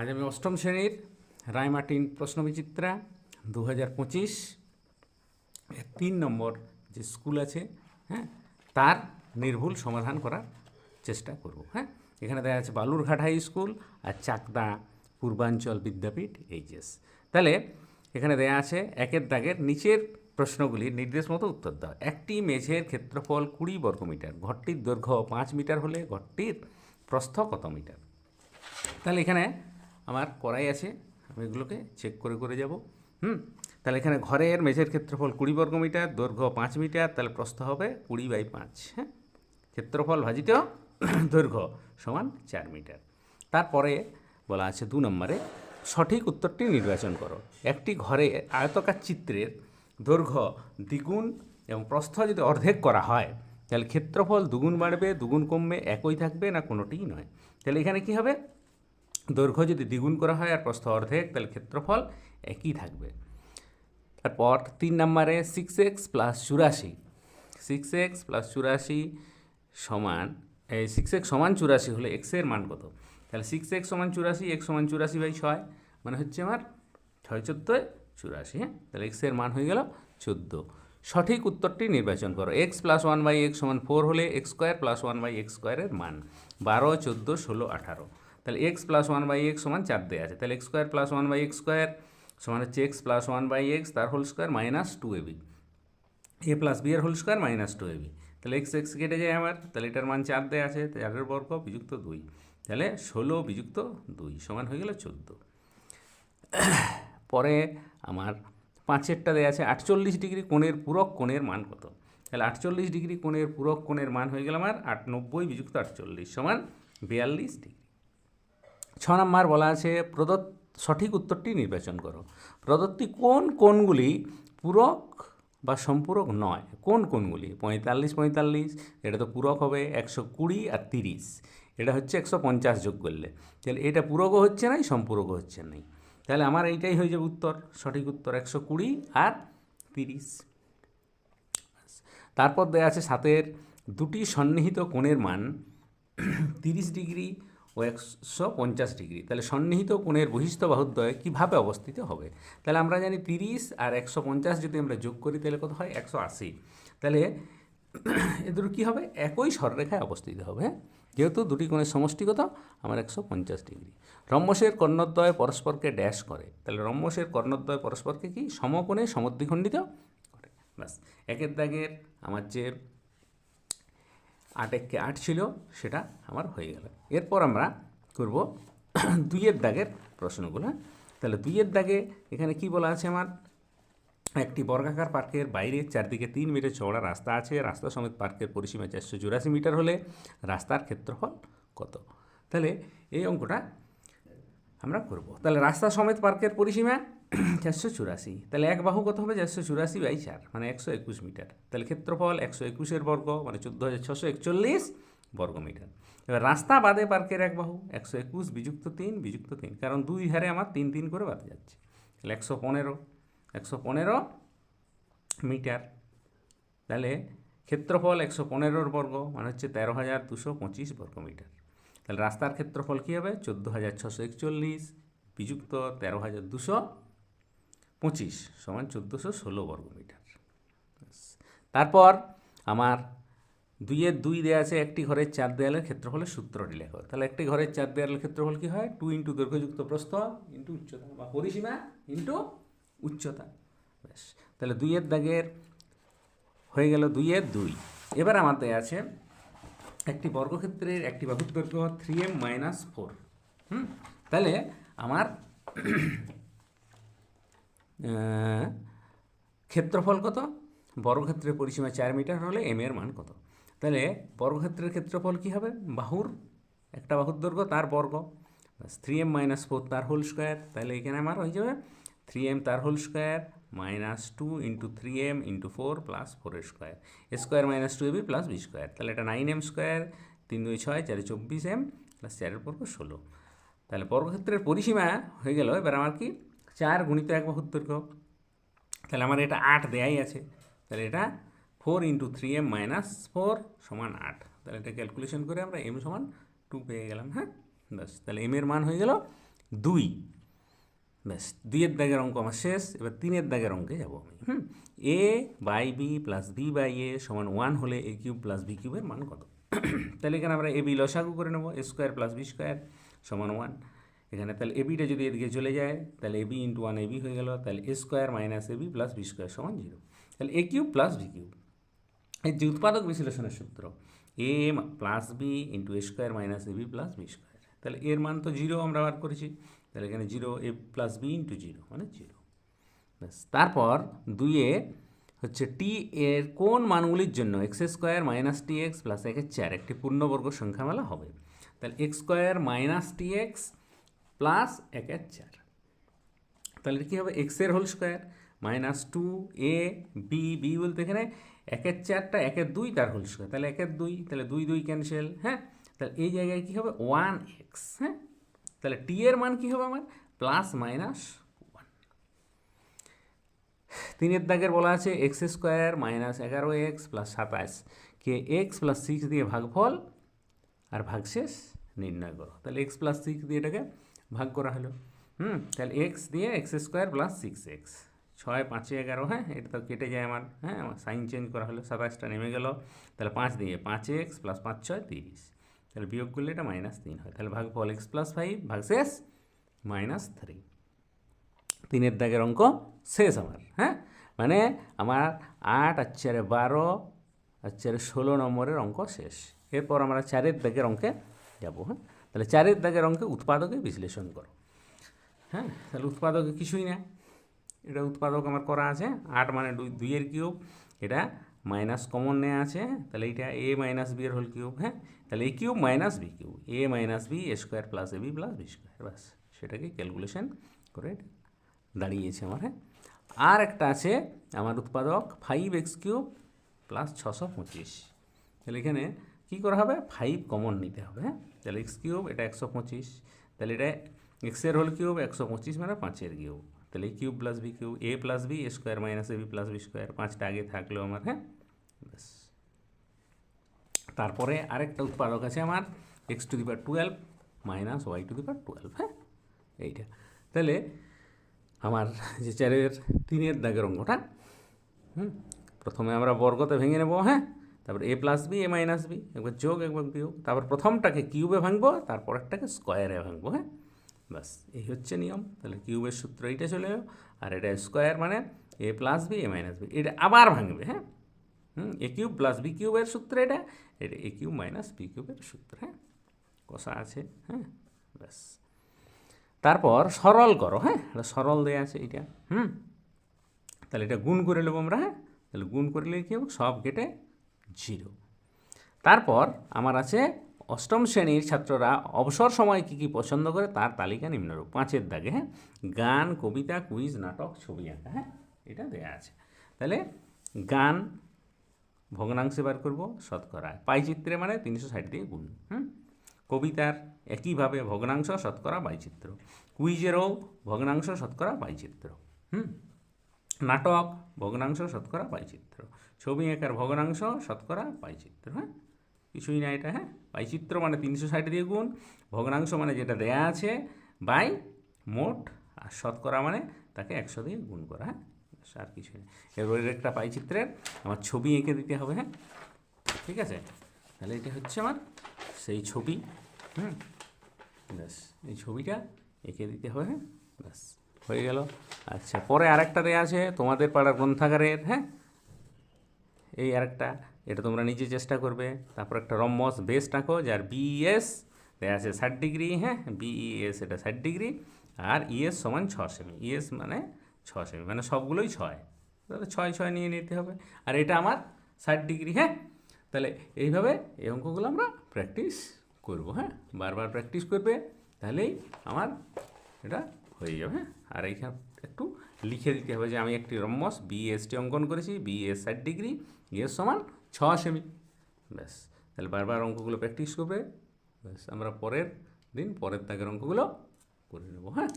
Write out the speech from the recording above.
আজ আমি অষ্টম শ্রেণীর রায়মার্টিন প্রশ্নবিচিত্রা 2025 এর 3 নম্বর যে স্কুল আছে, হ্যাঁ, তার নির্ভুল সমাধান করার চেষ্টা করব। হ্যাঁ, এখানে দেখা যাচ্ছে বালুরঘাট হাই স্কুল আর চাকদা পূর্বাঞ্চল বিদ্যাপীঠ এইচএস। তাহলে এখানে দেয়া আছে একের দাগের নিচের প্রশ্নগুলির নির্দেশ মতো উত্তর দাও। একটি মেঝের ক্ষেত্রফল 20 বর্গমিটার, ঘরটির দৈর্ঘ্য 5 মিটার হলে ঘরটির প্রস্থ কত মিটার? তাহলে এখানে আমার করাই আছে, আমি এগুলোকে চেক করে করে যাব। তাহলে এখানে ঘরের মেঝের ক্ষেত্রফল 20 বর্গমিটার, দৈর্ঘ্য 5 মিটার, তাহলে প্রস্থ হবে 20/5। হ্যাঁ, ক্ষেত্রফল ভাজিত দৈর্ঘ্য সমান 4 মিটার। তারপরে বলা আছে 2 নম্বরে সঠিক উত্তরটি নির্বাচন করো। একটি ঘরে আয়তকার চিত্রের দৈর্ঘ্য দ্বিগুণ এবং প্রস্থ যদি অর্ধেক করা হয় তাহলে ক্ষেত্রফল দুগুণ বাড়বে, দুগুণ কমবে, একই থাকবে, না কোনোটিই নয়। তাহলে এখানে কি হবে? দৈর্ঘ্য যদি দ্বিগুণ করা হয় আর প্রস্থ অর্ধেক তাহলে ক্ষেত্রফল একই থাকবে। তারপর 3 নম্বরে 6x + 84, 6x + 84 সমান 6x সমান 84 হলে x এর মান কত? তাহলে 6x সমান 84, x সমান 84/6, মানে হচ্ছে আমার 6×4 = 84। হ্যাঁ, তাহলে x এর মান হয়ে গেল 14। সঠিক উত্তরটি নির্বাচন করো। x + 1/x = 4 হলে x² + 1/x² এর মান 12, 14, 16, 18। তাহলে x + 1/x = 4 দেওয়া আছে, তাহলে x² + 1/x² সমান হচ্ছে x + 1/x তার whole square minus 2ab, a + b এর হোল স্কোয়ার মাইনাস 2ab। তাহলে x কেটে যায় আমার, তাহলে এটার মান 4 দেওয়া আছে, 4 বর্গ বিযুক্ত 2, তাহলে 16 বিযুক্ত 2 সমান হয়ে গেল 14। পরে আমার 5এরটা দেওয়া আছে 48 ডিগ্রি কোণের পূরক কোণের মান কত? তাহলে 48 ডিগ্রি কোণের পূরক কোণের মান হয়ে গেল আমার 90 বিযুক্ত 48 সমান 42 ডিগ্রি। 6 নম্বর বলা আছে সঠিক উত্তরটি নির্বাচন করো। প্রদত্ত কোন কোণগুলি পূরক বা সম্পূরক নয়? কোন কোণগুলি? 45, 45 এটা তো পূরক হবে, 120 আর 30 এটা হচ্ছে 150 যোগ করলে, তাহলে এটা পূরকও হচ্ছে না, সম্পূরকও হচ্ছে না। তাহলে আমার এইটাই হয়ে যাবে উত্তর, সঠিক উত্তর 120 আর 30। তারপর দেওয়া আছে 7-এর দুটি সন্নিহিত কোণের মান 30 ডিগ্রি ও 150 ডিগ্রি। তাহলে সন্নিহিত কোণের বহিস্থ বাহুদ্বয় কীভাবে অবস্থিত হবে? তাহলে আমরা জানি 30 আর 150 যদি আমরা যোগ করি তাহলে কত হয়? 180। তাহলে এদের কী হবে? একই সরলরেখায় অবস্থিত হবে, যেহেতু দুটি কোণের সমষ্টি কত আমার 150 ডিগ্রি। রম্বসের কর্ণদ্বয় পরস্পরকে ড্যাশ করে, তাহলে রম্বসের কর্ণদ্বয় পরস্পরকে কি সমকোণে সমদ্বিখণ্ডিত করে। ব্যাস, একের দাগের আমার যে 8-1 8 ছিল সেটা আমার হয়ে গেল। এরপর আমরা করব 2-এর দাগের প্রশ্নগুলো। তাহলে 2-এর দাগে এখানে কি বলা আছে আমার? একটি বর্গাকার পার্কের বাইরে চারদিকে 3 মিটার চওড়া রাস্তা আছে, রাস্তা সমেত পার্কের পরিসীমা 484 মিটার হলে রাস্তার ক্ষেত্রফল কত? তাহলে এই অঙ্কটা আমরা করব। তাহলে রাস্তা সমেত পার্কের পরিসীমা 484, তাহলে এক বাহু কত হবে? 484/4 মানে 121 মিটার। তাহলে ক্ষেত্রফল 121-এর বর্গ মানে 14,641 বর্গমিটার। এবার রাস্তা বাদে পার্কের এক বাহু 121 বিযুক্ত 3 বিযুক্ত 3, কারণ দুই ধারে আমার 3 3 করে বাদে যাচ্ছে, তাহলে 115 মিটার। তাহলে ক্ষেত্রফল 115-এর বর্গ মানে হচ্ছে 13,225 বর্গমিটার। তাহলে রাস্তার ক্ষেত্রফল কী হবে? 14,641 বিযুক্ত 13,225 সমান 1416 বর্গমিটার। তারপর আমার 2-এর 2 দেওয়া আছে একটি ঘরের 4 দেয়ালের ক্ষেত্রফলের সূত্রটি লেখো। তাহলে একটি ঘরের 4 দেয়ালের ক্ষেত্রফল কী হয়? 2 × দৈর্ঘ্যযুক্ত প্রস্থ ইন্টু উচ্চতা বা পরিসীমা ইন্টু উচ্চতা। ব্যাস, তাহলে 2-এর দাগের হয়ে গেল 2-এর 2। এবার আমার দেওয়া আছে একটি বর্গক্ষেত্রের একটি বাহুর দৈর্ঘ্য 3m - 4। তাহলে আমার ক্ষেত্রফল কত? বর্গক্ষেত্রের পরিসীমা 4 মিটার হলে m এর মান কত? তাহলে বর্গক্ষেত্রের ক্ষেত্রফল কী হবে? বাহুর একটা বাহুর দৈর্ঘ্য তার বর্গ, 3m - 4 তার হোল স্কোয়ার। তাহলে এখানে আমার হয়ে যাবে 3m তার whole square -2 × 3m × 4 + 4 square, square - 2ab + b square. তাহলে এটা 9m স্কোয়ার, 3 2 6 4 24m + 4 বর্গ 16। তাহলে বর্গক্ষেত্রের পরিসীমা হয়ে গেল এবার আমার কি 4 × এক বাহুর দৈর্ঘ্য। তাহলে আমার এটা 8 দেয়াই আছে, তাহলে এটা 4 × 3m - 4 সমান 8। তাহলে এটা ক্যালকুলেশন করে আমরা m সমান 2 পেয়ে গেলাম। হ্যাঁ, ব্যাস, তাহলে m এর মান হয়ে গেল 2 ব্যাস 2-এর দাগের অঙ্ক আমার শেষ। এবার 3-এর দাগের অঙ্কে যাবো আমি। A by B plus B by A সমান 1 হলে এ কিউব প্লাস বি কিউবের মান কত? তাহলে এখানে আমরা এ বি লসাগু করে নেবো, এ স্কোয়ার প্লাস বি স্কোয়ার সমান 1। এখানে তাহলে এ বিটা যদি এদিকে চলে যায় তাহলে A B into 1 A B হয়ে গেল। তাহলে এ square minus A B plus B square সমান 0। তাহলে এ কিউব প্লাস বি কিউব, এই যে উৎপাদক বিশ্লেষণের সূত্র, এ plus B into A square minus A B plus B square. তাহলে এর মান তো 0 আমরা বার করেছি, তাহলে এখানে 0 এ প্লাস বি ইন্টু 0 মানে 0। ব্যাস তারপর 2-এ হচ্ছে টি এর কোন মানগুলির জন্য x square minus T X plus 1/4 একটি পূর্ণবর্গ সংখ্যামালা হবে? তাহলে x square minus T X plus 1/4, তাহলে কী হবে? এক্সের whole square minus 2 A B, B বলতে এখানে 1/4টা 1/2 তার হোল স্কোয়ার, তাহলে 1/2, তাহলে 2 2 ক্যান্সেল। হ্যাঁ, তাহলে এই জায়গায় কী হবে? 1x। হ্যাঁ, তাহলে টি এর মান কী হবে আমার? Plus minus 1। 3-এর দাগের বলা আছে x square minus 11x plus 27 কে এক্স প্লাস 6 দিয়ে ভাগফল আর ভাগশেষ নির্ণয় করো। তাহলে এক্স প্লাস 6 দিয়ে এটাকে ভাগ করা হলো। তাহলে এক্স দিয়ে এক্স স্কোয়ার প্লাস 6x, 6 5 11। হ্যাঁ, এটা তো কেটে যায় আমার। হ্যাঁ, আমার সাইন চেঞ্জ করা হলো, 27টা নেমে গেল। তাহলে 5 দিয়ে 5x প্লাস 5 6 30, তাহলে বিয়োগ করলে এটা -3 হয়। তাহলে ভাগফল এক্স প্লাস 5 ভাগশেষ -3। 3-এর দাগের অঙ্ক শেষ আমার। হ্যাঁ, মানে আমার 8 আর 4 12 আর 4 16 নম্বরের অঙ্ক শেষ। এরপর আমরা 4-এর দাগের অঙ্কে যাব। হ্যাঁ, তাহলে 4-এর দাগের অঙ্কে উৎপাদকে বিশ্লেষণ করো। হ্যাঁ, তাহলে উৎপাদকে কিছুই না, এটা উৎপাদক আমার করা আছে 8 মানে 2-এর কিউব, এটা মাইনাস কমন নেওয়া আছে, তাহলে এইটা এ মাইনাস বি এর হোল কিউব। হ্যাঁ, তাহলে এ cube minus B cube, A minus B A square plus A B plus B square. ব্যাস সেটাকে ক্যালকুলেশন করে দাঁড়িয়েছে আমার। হ্যাঁ, আর একটা আছে আমার উৎপাদক 5x³ প্লাস 625। তাহলে এখানে কী করা হবে? 5 কমন নিতে হবে। হ্যাঁ, তাহলে x³ এটা 125, তাহলে এটা এক্সের হোল কিউব 125 মানে 5-এর কিউব, তাহলে এ cube plus B cube, A plus B A square minus A B plus B square, 5টা আগে থাকলো আমার। হ্যাঁ, ব্যাস তারপরে আরেকটা উৎপাদক আছে আমার x⁻12 মাইনাস y⁻12। হ্যাঁ, এইটা তাহলে আমার যে 4-এর 3-এর দাগের অঙ্কটা, প্রথমে আমরা বর্গতে ভেঙে নেব। হ্যাঁ, তারপর এ plus B A minus B, একবার যোগ একবার বিয়োগ, তারপর প্রথমটাকে কিউবে ভাঙবো, তারপর একটাকে স্কোয়ারে ভাঙবো। হ্যাঁ, ব্যাস এই হচ্ছে নিয়ম। তাহলে কিউবের সূত্র এইটা চলে এলো, আর এটা স্কোয়ার মানে এ plus B A minus B, এটা আবার ভাঙবে। হ্যাঁ, এ কিউব প্লাস বি কিউবের সূত্র এটা, এটা এ কিউব মাইনাস বি কিউবের সূত্র। হ্যাঁ, কষা আছে। হ্যাঁ, ব্যাস তারপর সরল করো। হ্যাঁ, এটা সরল দেওয়া আছে এইটা। তাহলে এটা গুণ করে নেবো আমরা। হ্যাঁ, তাহলে গুণ করলে কী হবে? সব কেটে 0। তারপর আমার আছে অষ্টম শ্রেণীর ছাত্ররা অবসর সময় কী কী পছন্দ করে তার তালিকা নিম্নরূপ। 5-এর দাগে। হ্যাঁ, গান, কবিতা, কুইজ, নাটক, ছবি আঁকা। হ্যাঁ, এটা দেওয়া আছে। তাহলে গান ভগ্নাংশে বার করবো শতকরা, পাইচিত্রে মানে 360 দিয়ে গুণ। কবিতার একইভাবে ভগ্নাংশ শতকরা বাইচিত্র, কুইজেরও ভগ্নাংশ শতকরা বাইচিত্র। নাটক ভগ্নাংশ শতকরা বাইচিত্র, ছবি আঁকার ভগ্নাংশ শতকরা বাইচিত্র। হ্যাঁ, কিছুই না এটা। হ্যাঁ, বাইচিত্র মানে 360 দিয়ে গুণ, ভগ্নাংশ মানে যেটা দেয়া আছে বাই মোট, আর শতকরা মানে তাকে 100 দিয়ে গুণ করা। হ্যাঁ, আর কিছুই না। এবারে একটা বাইচিত্রের আমার ছবি এঁকে দিতে হবে। হ্যাঁ, ঠিক আছে, তাহলে এটা হচ্ছে আমার সেই ছবি। ব্যাস এই ছবিটা এঁকে দিতে হবে। হ্যাঁ, ব্যাস হয়ে গেল। আচ্ছা, পরে আরেকটা দেওয়া আছে তোমাদের পাড়ার গ্রন্থাগারের। হ্যাঁ, এই আরেকটা, এটা তোমরা নিজে চেষ্টা করবে। তারপর একটা রম্বস বেস আঁকো যার বিএস দেওয়া আছে 60 ডিগ্রি। হ্যাঁ, বিইএস এটা 60 ডিগ্রি, আর ইএস সমান 6 সেমি। ইএস মানে 6 সেমি, মানে সবগুলোই 6, তাহলে 6 6 নিয়ে নিতে হবে। আর এটা আমার 60 ডিগ্রি। হ্যাঁ, তাহলে এইভাবে এই অঙ্কগুলো আমরা প্র্যাকটিস করব। হ্যাঁ, বারবার প্র্যাকটিস করবে, তাহলেই আমার এটা হয়ে যাবে। হ্যাঁ, আর এইখানে একটু লিখে দিতে হবে যে আমি একটি রম্বস বিএসটি অঙ্কন করেছি, বিএস 60 ডিগ্রি, ইএস সমান 6 সেমি। ব্যাস, তাহলে বারবার অঙ্কগুলো প্র্যাকটিস করবে। ব্যাস আমরা পরের দিন পরের দাগের অঙ্কগুলো করে নেব। হ্যাঁ।